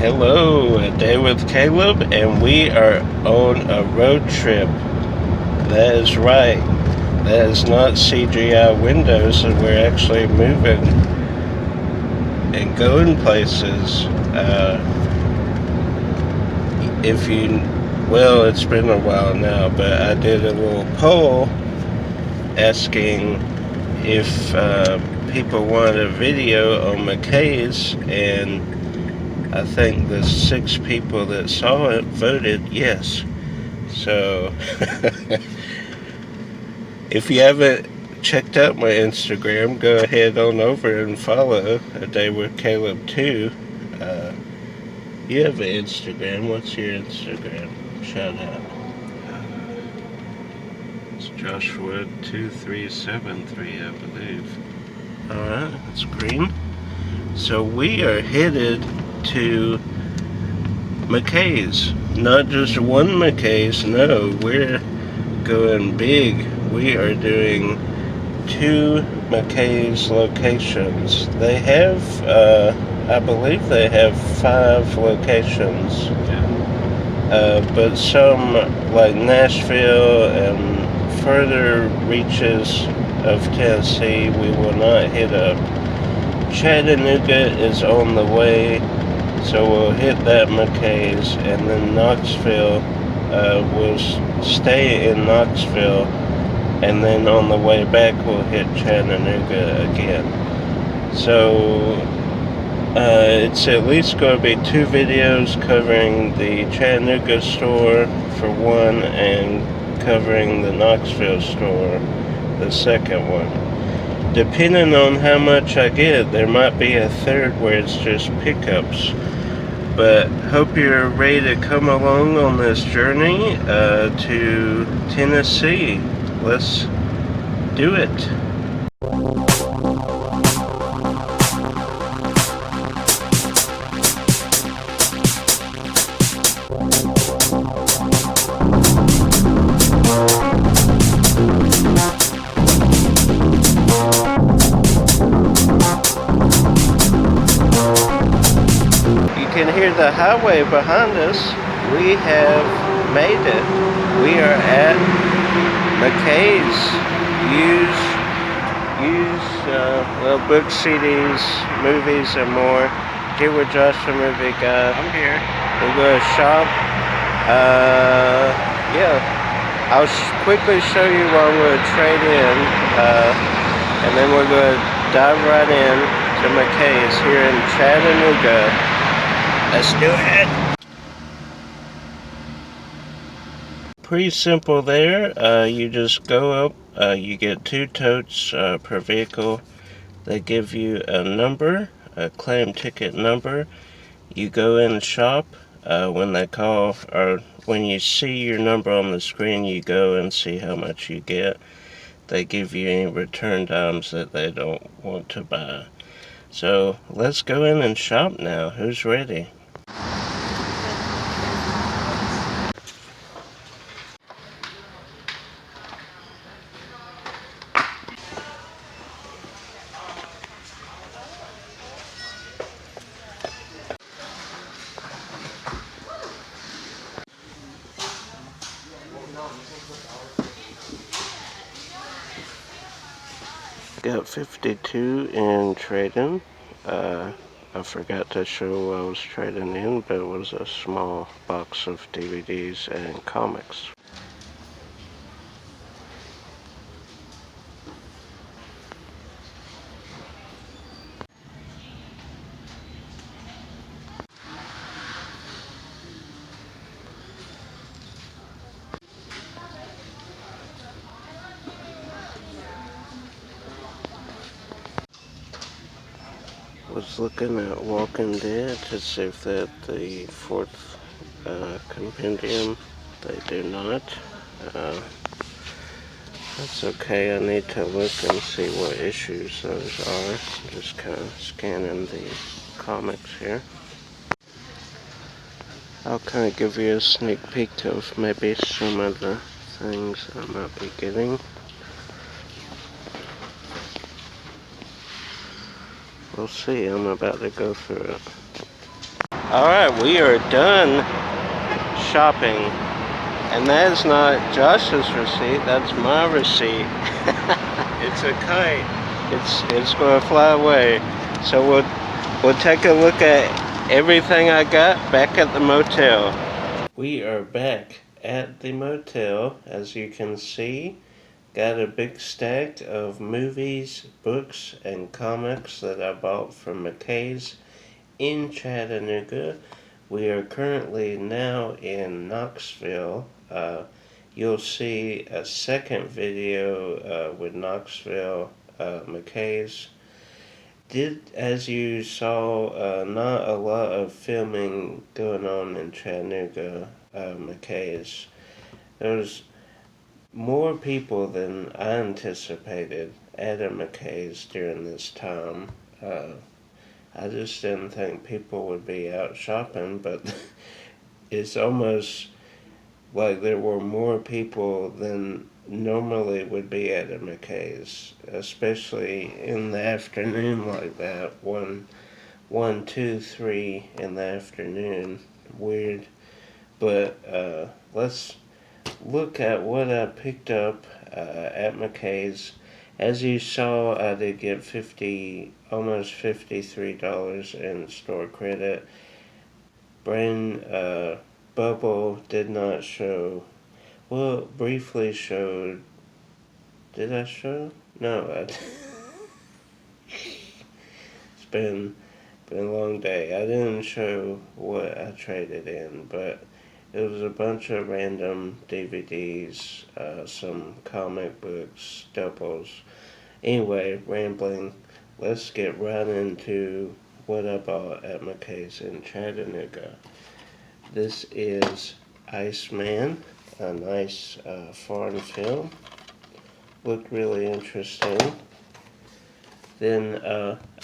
Hello, A Day with Caleb, and we are on a road trip. That is right. That is not CGI windows, and we're actually moving and going places. Well, it's been a while now, but I did a little poll asking if people wanted a video on Mckay's, and I think the 6 people that saw it voted yes. So, if you haven't checked out my Instagram, go ahead on over and follow A Day with Caleb 2. You have an Instagram. What's your Instagram? Shout out. It's Joshua2373, I believe. Alright, it's green. So we are headed to Mckay's. Not just one Mckay's, no, we're going big. We are doing 2 Mckay's locations. They have, I believe they have 5 locations. But some, like Nashville and further reaches of Tennessee, we will not hit up. Chattanooga is on the way, so we'll hit that Mckay's, and then Knoxville, we'll stay in Knoxville, and then on the way back we'll hit Chattanooga again. So it's at least going to be 2 videos covering the Chattanooga store for one, and covering the Knoxville store, the second one. Depending on how much I get, there might be a third where it's just pickups. But hope you're ready to come along on this journey to Tennessee. Let's do it. The highway behind us, we have made it. We are at Mckay's. Book CDs, movies, and more. Here with Josh, the movie guy. I'm here. We're going to shop. I'll quickly show you what I'm going to trade in, and then we're going to dive right in to Mckay's here in Chattanooga. Let's do it. Pretty simple there. You just go up. You get 2 totes per vehicle. They give you a number, a claim ticket number. You go in and shop. When they call, or when you see your number on the screen, you go and see how much you get. They give you any returned items that they don't want to buy. So let's go in and shop now. Who's ready? Got 52 in trading. I forgot to show what I was trading in, but it was a small box of DVDs and comics. was looking at Walking Dead to see if that the fourth compendium. They do not. That's okay. I need to look and see what issues those are. Just kind of scanning the comics here. I'll kind of give you a sneak peek of maybe some of the things I might be getting. We'll see. I'm about to go through it. Alright, we are done shopping. And that is not Josh's receipt, that's my receipt. It's a kite. It's going to fly away. So we'll take a look at everything I got back at the motel. We are back at the motel, as you can see. Got a big stack of movies, books, and comics that I bought from Mckay's in Chattanooga. We are currently now in Knoxville. You'll see a second video with Knoxville, Mckay's. As you saw, not a lot of filming going on in Chattanooga, Mckay's. There was more people than I anticipated at Mckay's during this time. I just didn't think people would be out shopping, but it's almost like there were more people than normally would be at Mckay's, especially in the afternoon like that. 1, 2, 3 in the afternoon. Weird. But let's look at what I picked up at Mckay's. As you saw, I did get almost $53 in store credit. Brain Bubble did not show. Well, briefly showed. Did I show? No, it's been a long day. I didn't show what I traded in, but it was a bunch of random DVDs, some comic books, doubles. Anyway, rambling. Let's get right into what I bought at Mckay's in Chattanooga. This is Iceman, a nice foreign film. Looked really interesting. Then,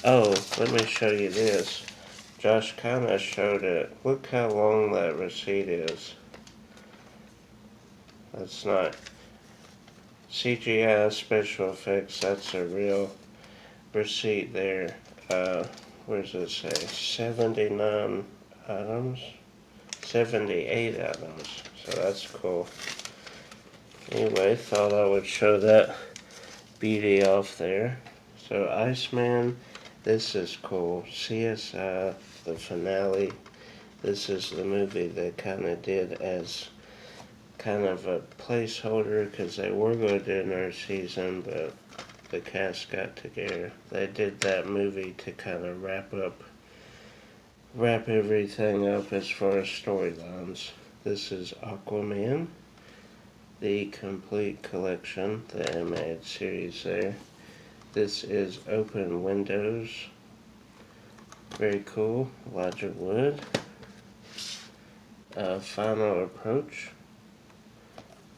let me show you this. Josh kind of showed it. Look how long that receipt is. That's not CGI special effects. That's a real receipt there. Where does it say? 79 items? 78 items. So that's cool. Anyway, thought I would show that beauty off there. So Iceman, this is cool. CSI, the finale. This is the movie they kind of did as kind of a placeholder because they were going to do another season, but the cast got together. They did that movie to kind of wrap everything up as far as storylines. This is Aquaman, the complete collection, the animated series there. This is Open Windows. Very cool. Elijah Wood. Final Approach.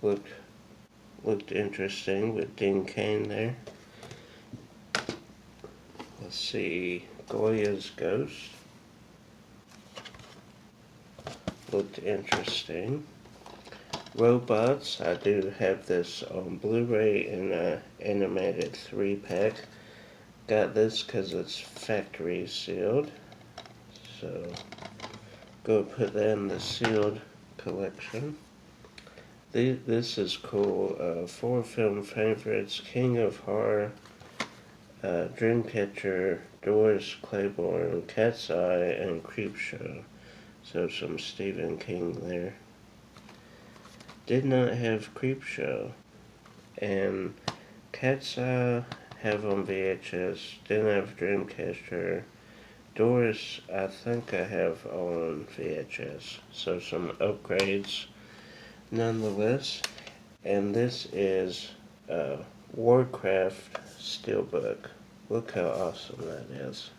Looked interesting with Dean Cain there. Let's see. Goya's Ghost. Looked interesting. Robots. I do have this on Blu-ray in an animated 3-pack. Got this because it's factory sealed. So, go put that in the sealed collection. This is cool. 4 film favorites: King of Horror, Dreamcatcher, Doris Claiborne, Cat's Eye, and Creepshow. So some Stephen King there. Did not have Creepshow. And Cat's Eye have on VHS. Didn't have Dreamcatcher. Doris, I think I have on VHS. So some upgrades nonetheless. And this is Warcraft Steelbook. Look how awesome that is.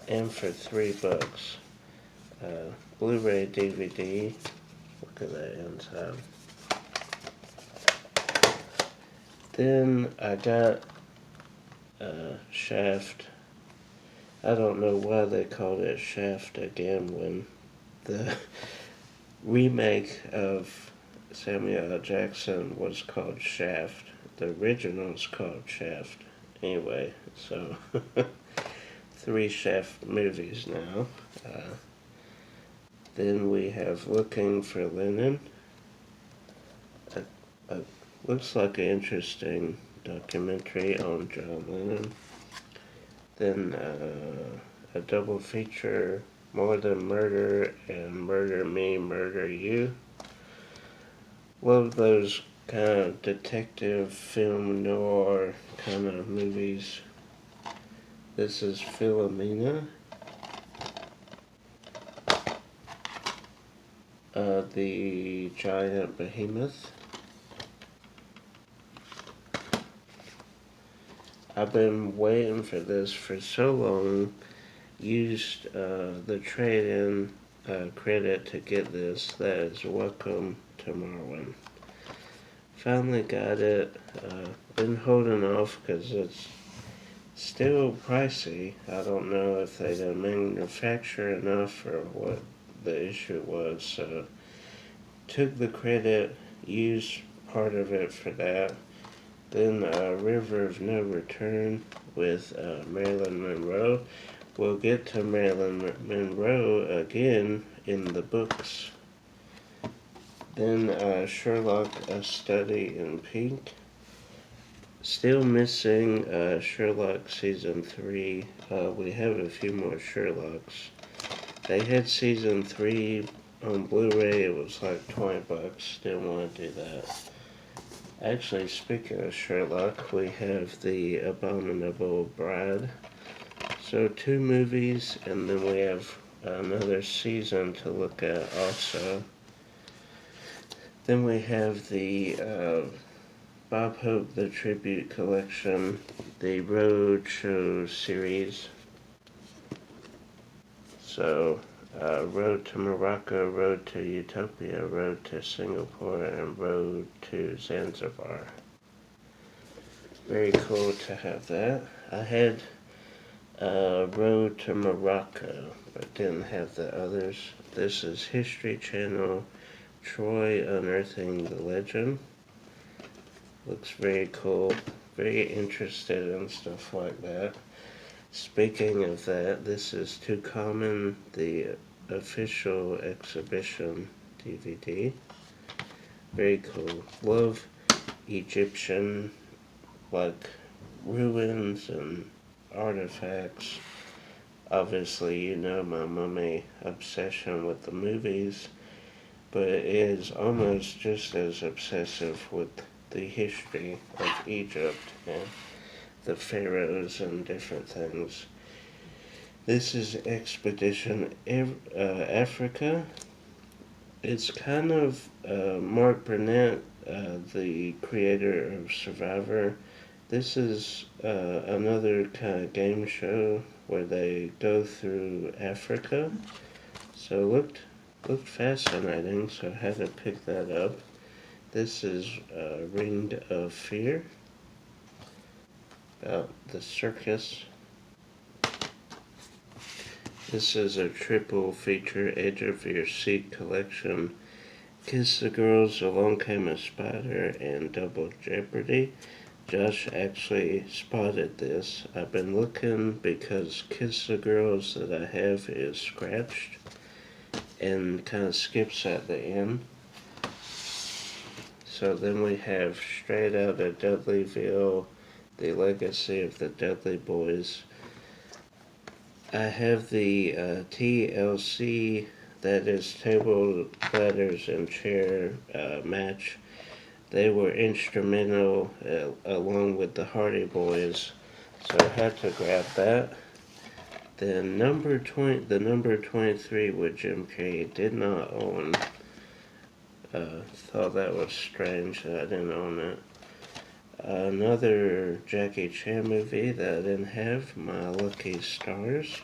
and for $3. Blu-ray DVD. Look at that inside. Then I got Shaft. I don't know why they called it Shaft again when the remake of Samuel L. Jackson was called Shaft. The original is called Shaft. Anyway, so 3 Shaft movies now. Then we have Looking for Lennon. Looks like an interesting documentary on John Lennon. Then a double feature, More Than Murder and Murder Me, Murder You. Love those kind of detective film noir kind of movies. This is Philomena. The Giant Behemoth. I've been waiting for this for so long. Used the trade-in credit to get this. That is Welcome to Marwin. Finally got it. Been holding off because it's still pricey. I don't know if they didn't manufacture enough or what the issue was. So took the credit, used part of it for that. Then River of No Return with Marilyn Monroe. We'll get to Marilyn Monroe again in the books. Then Sherlock, A Study in Pink. Still missing Sherlock Season 3. We have a few more Sherlocks. They had Season 3 on Blu-ray. It was like $20. Didn't want to do that. Actually, speaking of Sherlock, we have The Abominable Bride. So 2 movies, and then we have another season to look at also. Then we have the Bob Hope, The Tribute Collection, the Road Show series. So, Road to Morocco, Road to Utopia, Road to Singapore, and Road to Zanzibar. Very cool to have that. I had Road to Morocco, but didn't have the others. This is History Channel, Troy Unearthing the Legend. Looks very cool. Very interested in stuff like that. Speaking of that, this is Too Common, the official exhibition DVD. Very cool. Love Egyptian, like, ruins and artifacts. Obviously, you know my mummy obsession with the movies, but it is almost just as obsessive with the history of Egypt and the pharaohs and different things. This is Expedition Africa. It's kind of Mark Burnett, the creator of Survivor. This is another kind of game show where they go through Africa. So looked fascinating, so I had to pick that up. This is Ring of Fear, about the circus. This is a triple feature Edge of Your Seat collection. Kiss the Girls, Along Came a Spider, and Double Jeopardy. Josh actually spotted this. I've been looking because Kiss the Girls that I have is scratched and kind of skips at the end. So then we have Straight Outta Dudleyville, The Legacy of the Dudley Boys. I have the TLC, that is Table, Ladders, and Chair match. They were instrumental along with the Hardy Boys, so I had to grab that. Then the number 23 with Jim Carrey did not own. Thought that was strange that I didn't own it. Another Jackie Chan movie that I didn't have, My Lucky Stars.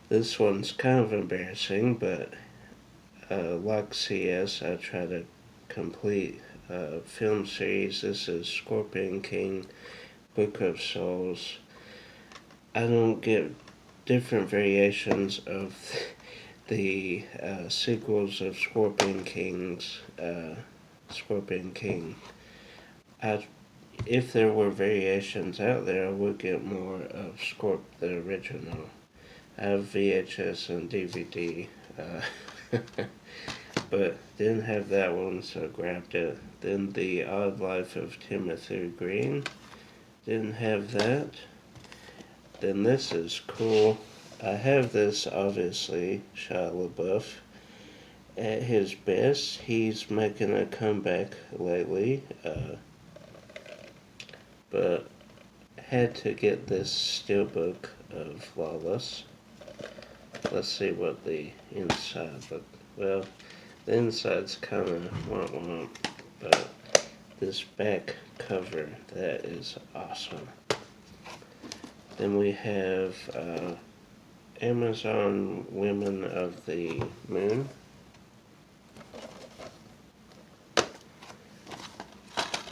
This one's kind of embarrassing, but like CS, I try to complete film series. This is Scorpion King, Book of Souls. I don't get different variations of the sequels of Scorpion King. If there were variations out there, I would get more of the original. I have VHS and DVD, but didn't have that one, so grabbed it. Then The Odd Life of Timothy Green, didn't have that. Then this is cool. I have this, obviously, Shia LaBeouf. At his best, he's making a comeback lately, but had to get this steelbook of Lawless. Let's see what the inside look. Well, the inside's kind of womp, but this back cover, that is awesome. Then we have Amazon Women of the Moon.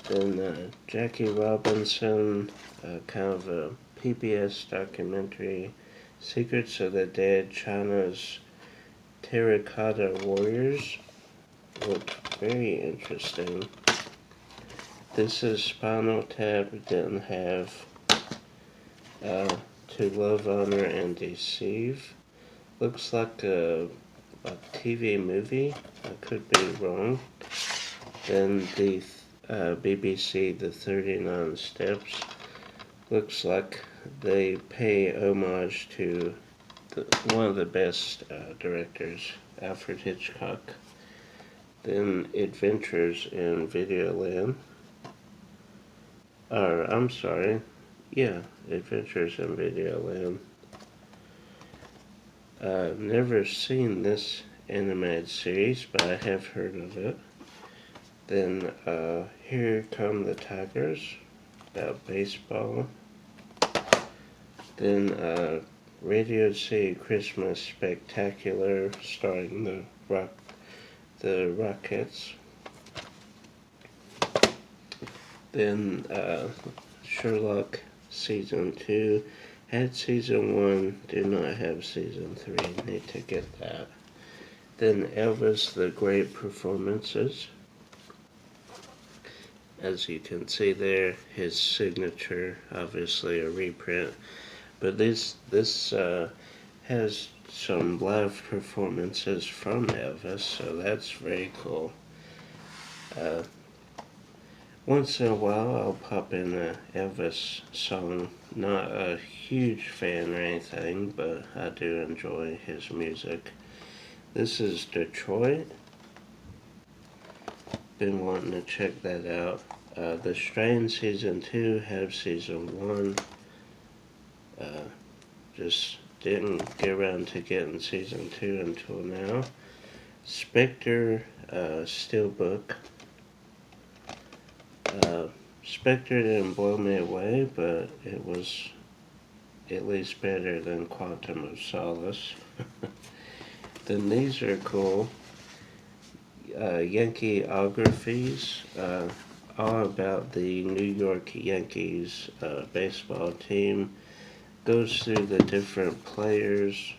Then Jackie Robinson, kind of a PBS documentary, Secrets of the Dead, China's Terracotta Warriors. Looked very interesting. This is Spinal Tap, didn't have To Love, Honor, and Deceive. Looks like a TV movie. I could be wrong. Then the BBC, The 39 Steps. Looks like they pay homage to one of the best directors, Alfred Hitchcock. Then Adventures in Videoland. Adventures in Videoland. Never seen this animated series, but I have heard of it. Then Here Come the Tigers, about baseball. Then Radio City Christmas Spectacular, starring the Rockettes. Then Sherlock Season 2. Had Season 1, do not have Season 3, need to get that. Then Elvis, The Great Performances. As you can see there, his signature, obviously a reprint. But this has some live performances from Elvis, so that's very cool. Once in a while, I'll pop in an Elvis song. Not a huge fan or anything, but I do enjoy his music. This is Detroit. Been wanting to check that out. The Strain Season 2, have Season 1. Just didn't get around to getting Season 2 until now. Spectre Steelbook. Spectre didn't blow me away, but it was at least better than Quantum of Solace. Then these are cool. Yankeeographies, all about the New York Yankees baseball team. Goes through the different players.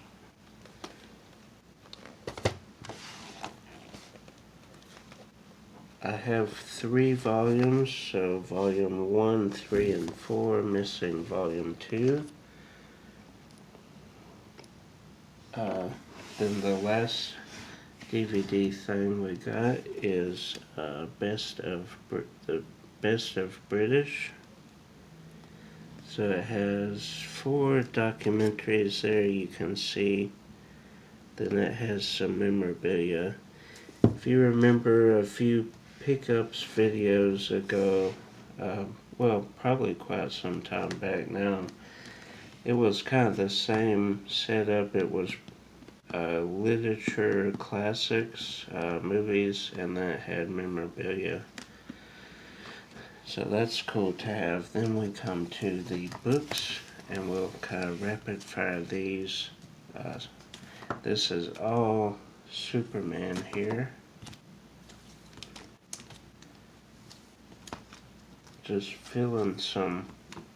I have 3 volumes, so volume 1, 3, and 4, missing volume 2. Then the last DVD thing we got is the Best of British. So it has 4 documentaries there you can see. Then it has some memorabilia. If you remember a few pickups videos ago, probably quite some time back now, it was kind of the same setup. It was literature classics, movies, and then it had memorabilia. So that's cool to have. Then we come to the books and we'll kind of rapid fire these. This is all Superman here. Just filling some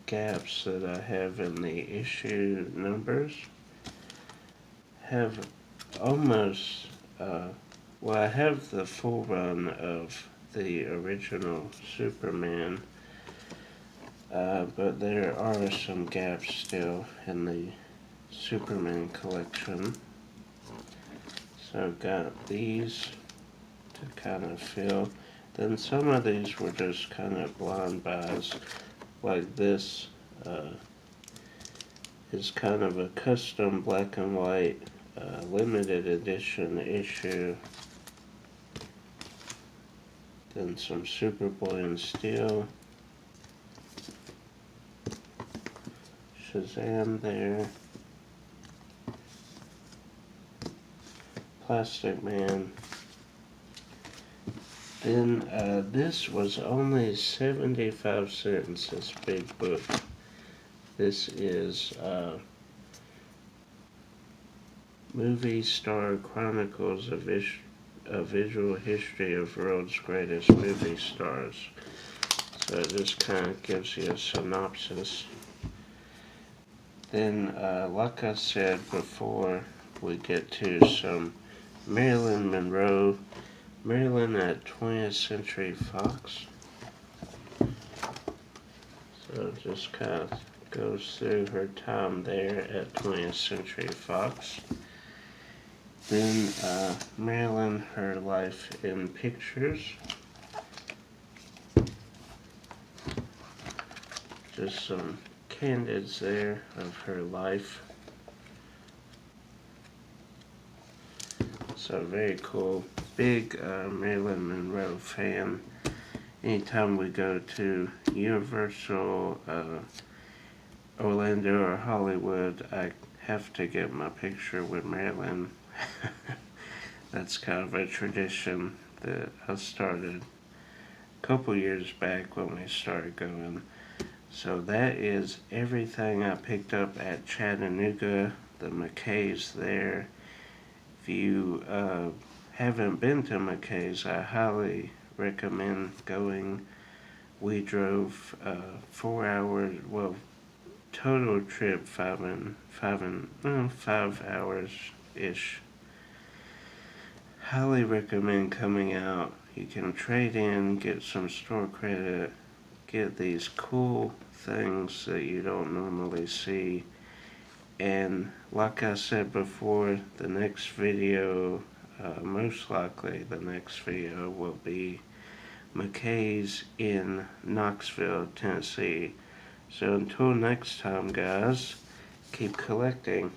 gaps that I have in the issue numbers. Have almost, well, I have the full run of the original Superman, but there are some gaps still in the Superman collection. So I've got these to kind of fill. Then some of these were just kind of blind buys, like this is kind of a custom black and white limited edition issue. Then some Superboy and Steel. Shazam there. Plastic Man. Then this was only 75 cents, this big book. This is Movie Star Chronicles, a Visual History of World's Greatest Movie Stars. So this kind of gives you a synopsis. Then, like I said before, we get to some Marilyn Monroe. Marilyn at 20th Century Fox. So it just kind of goes through her time there at 20th Century Fox. Then Marilyn, her life in pictures. Just some candids there of her life. So very cool. Big Marilyn Monroe fan. Anytime we go to Universal, Orlando, or Hollywood, I have to get my picture with Marilyn. That's kind of a tradition that I started a couple years back when we started going. So that is everything I picked up at Chattanooga. The Mckay's there. If you haven't been to Mckay's, I highly recommend going. We drove 4 hours, well, total trip 5 hours-ish. Highly recommend coming out. You can trade in, get some store credit, get these cool things that you don't normally see. And like I said before, the next video, most likely the next video will be Mckay's in Knoxville, Tennessee. So until next time, guys, keep collecting.